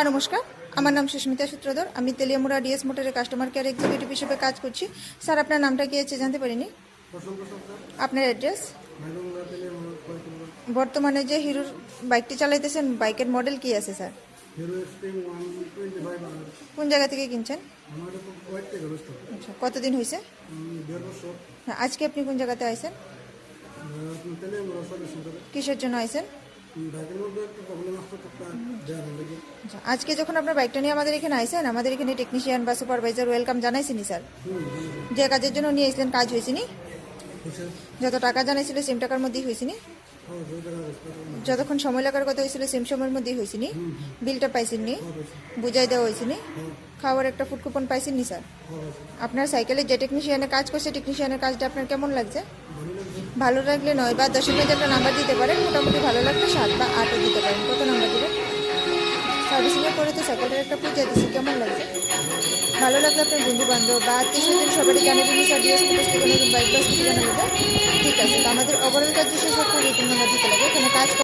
নমস্কার, আমার নাম সুস্মিতা সূত্রধর। আমি তেলিয়ামুড়া ডিএস মোটরের কাস্টমার কেয়ার এক্সিকিউটিভ হিসেবে কাজ করছি। স্যার, আপনার নামটা কি আছে জানতে পারিনি? আপনার অ্যাড্রেস? বর্তমানে যে হিরোর বাইকটি চালাইতেছেন, বাইকের মডেল কি আছে স্যার? কোন জায়গা থেকে কিনছেন? আচ্ছা, কতদিন হয়েছে? হ্যাঁ, আজকে আপনি কোন জায়গাতে আইছেন? কিসের জন্য আইছেন? আচ্ছা, আজকে যখন আপনার বাইকটা নিয়ে আমাদের এখানে আইছেন, আমাদের এখানে টেকনিশিয়ান বা সুপারভাইজার ওয়েলকাম জানাইছিনি স্যার? যে কাজের জন্য নিয়ে এসেছিলেন কাজ হয়েছিনি? যত টাকা জানাইছিল সেম টাকার মধ্যেই হয়েছিনি? যতক্ষণ সময় লাগার কথা হয়েছিল সেম সময়ের মধ্যেই হয়েছিনি? বিলটা পাইছেননি? বুঝাই দেওয়া হয়েছিনি? খাওয়ার একটা ফুড কুপন পাইছেননি স্যার? আপনার সাইকেলে যে টেকনিশিয়ানে কাজ করছে, টেকনিশিয়ানের কাজটা আপনার কেমন লাগছে? ভালো লাগলে 9 বা 10-এর মধ্যে একটা নাম্বার দিতে পারেন। মোটামুটি ভালো লাগলে 7 বা 8ও দিতে পারেন। কত নাম্বার দেবেন? সার্ভিসিংয়ের পরে তো সাইকেলের একটা পূজা দিচ্ছি, কেমন লাগছে? ভালো লাগলে আপনার বন্ধু বান্ধব বা আত্মীয়-স্বজন সবারই জানাবেন স্যার। ডিএস মোটরস থেকে নতুন বাইক বা স্কুটি জানাবেন। ঠিক আছে, তো আমাদের ওভারঅল কাজ শেষ হচ্ছে রিটার্ন নাম্বার দিতে লাগে। এখানে কাজ